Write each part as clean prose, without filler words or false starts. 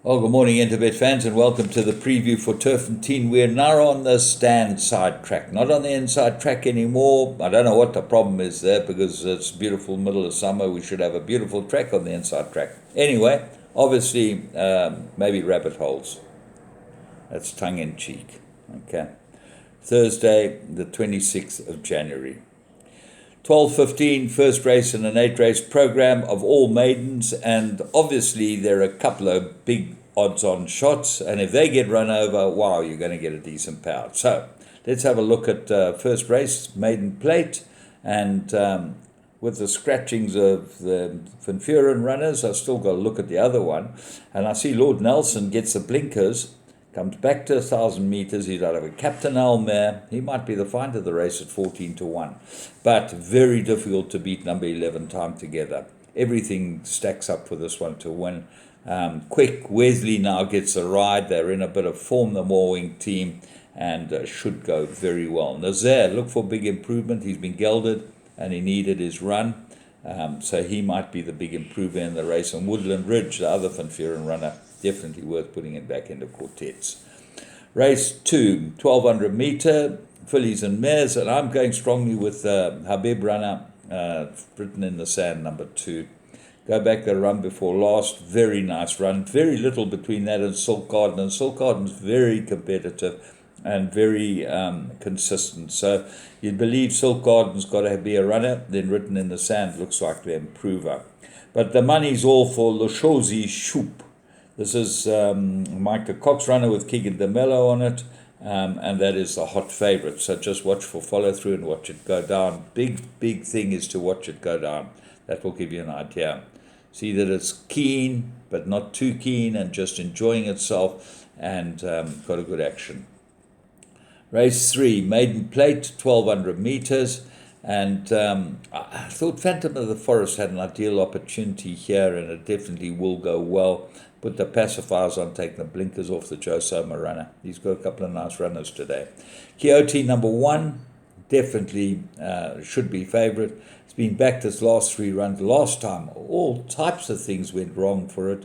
Well, good morning, Interbet fans, and welcome to the preview for Turffontein. We're now on the stand side track, not on the inside track anymore. I don't know what the problem is there because it's beautiful middle of summer. We should have a beautiful track on the inside track. Anyway, obviously, maybe rabbit holes. That's tongue in cheek. Okay. Thursday, the 26th of January. 12:15, first race in an 8-race program of all maidens, and obviously there are a couple of big odds-on shots, and if they get run over, wow, you're going to get a decent payout. So let's have a look at first race, maiden plate, and with the scratchings of the Van Vuren runners, I've still got to look at the other one, and I see Lord Nelson gets the blinkers, comes back to 1,000 meters. He's out of a Captain Mare. He might be the find of the race at 14-1, but very difficult to beat number 11 time together. Everything stacks up for this one to win. Quick, Wesley now gets a ride. They're in a bit of form, the Moorwing team, and should go very well. Nazaire, look for big improvement. He's been gelded, and he needed his run. So he might be the big improver in the race. And Woodland Ridge, the other Van Vuren runner, definitely worth putting it back into quartets. Race 2, 1,200 meter, fillies and mares, and I'm going strongly with Habib runner, written in the sand, number 2. Go back the run before last, very nice run. Very little between that and Silk Garden, and Silk Garden's very competitive and very consistent. So you'd believe Silk Garden's got to be a runner, then written in the sand looks like the improver. But the money's all for Le Chosy Choup. This is Mike the Cox runner with Keegan DeMello on it, and that is the hot favorite. So just watch for follow through and watch it go down. Big thing is to watch it go down. That will give you an idea. See that it's keen, but not too keen, and just enjoying itself, and got a good action. Race 3, maiden plate, 1,200 meters. And I thought Phantom of the Forest had an ideal opportunity here, and it definitely will go well. Put the pacifiers on, take the blinkers off the Joe Soma runner. He's got a couple of nice runners today. Quixote number 1, definitely should be favourite. It's been backed its last 3 runs. Last time, all types of things went wrong for it.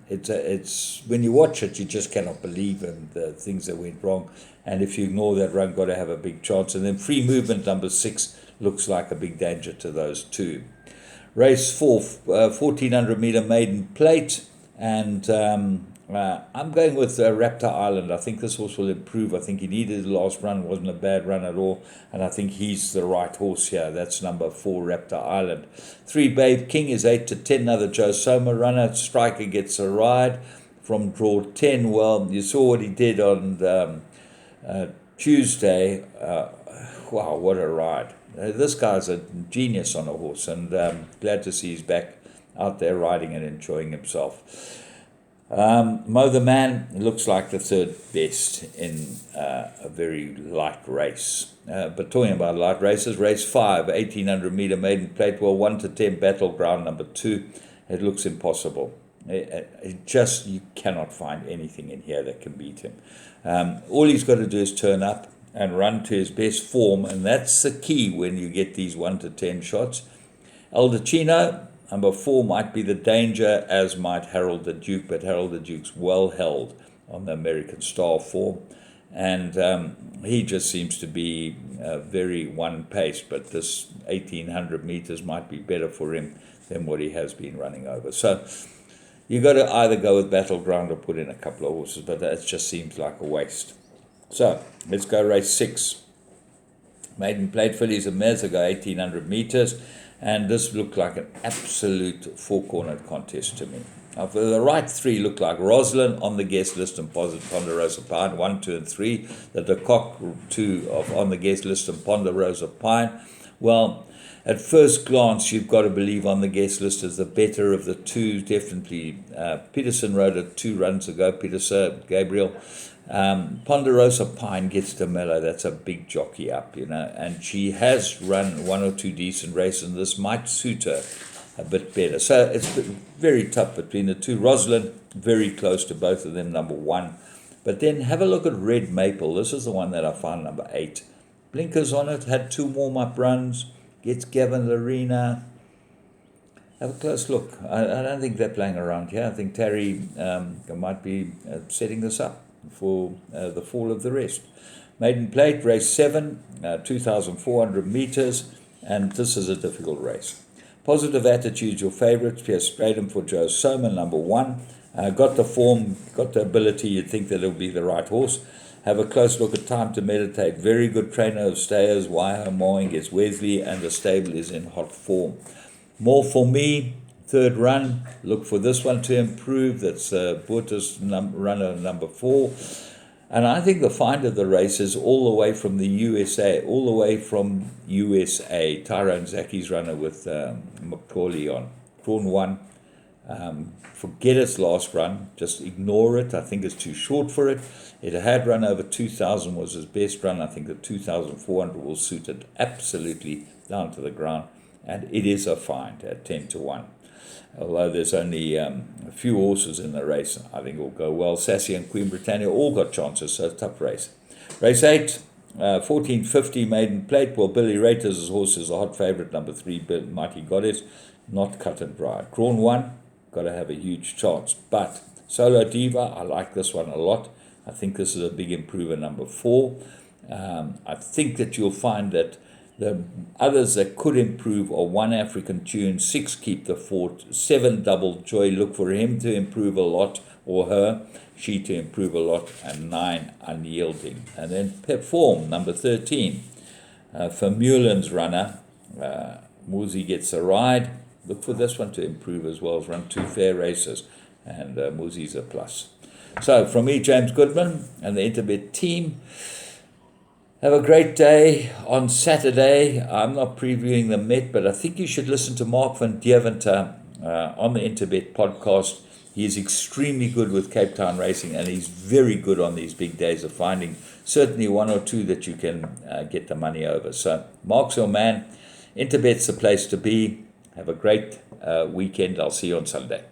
It's when you watch it, you just cannot believe in the things that went wrong. And if you ignore that run, got to have a big chance. And then Free Movement number 6 looks like a big danger to those two. Race 4, 1,400 meter maiden plate, and I'm going with Raptor Island. I think this horse will improve. I think he needed his last run, wasn't a bad run at all, and I think he's the right horse here. That's number 4, Raptor Island. 3, Babe King is 8-10, another Joe Soma runner. Striker gets a ride from draw 10. Well, you saw what he did on Tuesday. Wow, what a ride. This guy's a genius on a horse, and glad to see he's back out there riding and enjoying himself. Mo the Man looks like the third best in a very light race. But talking about light races, race 5, 1,800 meter maiden plate, well, 1-10 battleground number 2. It looks impossible. You cannot find anything in here that can beat him. All he's got to do is turn up and run to his best form, and that's the key when you get these 1-10 shots. Aldachino, number 4, might be the danger, as might Harold the Duke, but Harold the Duke's well held on the American Star form, and he just seems to be very one-paced, but this 1,800 meters might be better for him than what he has been running over. So you've got to either go with Battleground or put in a couple of horses, but that just seems like a waste. So let's go race 6. Maiden plate fillies and mares go 1,800 meters, and this looked like an absolute four-cornered contest to me. Now, for the right 3 look like Roslyn on the guest list and Ponderosa Pine, 1, 2, and 3. The De Kock 2 of on the guest list and Ponderosa Pine. Well, at first glance, you've got to believe on the guest list is the better of the two, definitely. Peterson rode it 2 runs ago, Gabriel. Ponderosa Pine gets to Mello. That's a big jockey up, and she has run 1 or 2 decent races, and this might suit her a bit better. So it's very tough between the two. Rosalind, very close to both of them, number 1. But then have a look at Red Maple. This is the one that I found number 8. Blinkers on it, had 2 warm-up runs, gets Gavin Larena. have a close look. I don't think they're playing around here. I think Terry might be setting this up for the fall of the rest. Maiden Plate, race 7, 2,400 meters, and this is a difficult race. Positive Attitude's your favourite. Pierce Spraden for Joe Soman, number 1. Got the form, got the ability, you'd think that it'll be the right horse. Have a close look at Time to Meditate. Very good trainer of stayers. Waiho Mowing gets Wesley, and the stable is in hot form. More for me, third run. Look for this one to improve. That's Boerta's runner number 4. And I think the find of the race is all the way from the USA, Tyrone Zaki's runner with Macaulay on. Drawn 1. Forget its last run. Just ignore it. I think it's too short for it. It had run over 2,000, was his best run. I think the 2,400 will suit it absolutely down to the ground. And it is a find at 10-1. Although there's only a few horses in the race, I think it will go well. Sassy and Queen Britannia all got chances, so tough race. Race 8, 1450 Maiden Plate. Well, Billy Rater's horse is a hot favourite, number 3, Mighty Goddess. Not cut and dry. Drawn 1, got to have a huge chance. But Solo Diva, I like this one a lot. I think this is a big improver, number 4. I think that you'll find that the others that could improve are 1 African Tune, 6 Keep the Fort, 7 Double Joy. Look for him to improve a lot, or her, she to improve a lot, and 9 Unyielding. And then Perform, number 13. Vermeulen's runner, Muzi gets a ride. Look for this one to improve as well. It's run 2 fair races, and Muzi's a plus. So, from me, James Goodman, and the Interbet team, have a great day on Saturday. I'm not previewing the Met, but I think you should listen to Mark van Deventer on the Interbet podcast. He is extremely good with Cape Town racing, and he's very good on these big days of finding certainly 1 or 2 that you can get the money over. So, Mark's your man. Interbet's the place to be. Have a great weekend. I'll see you on Sunday.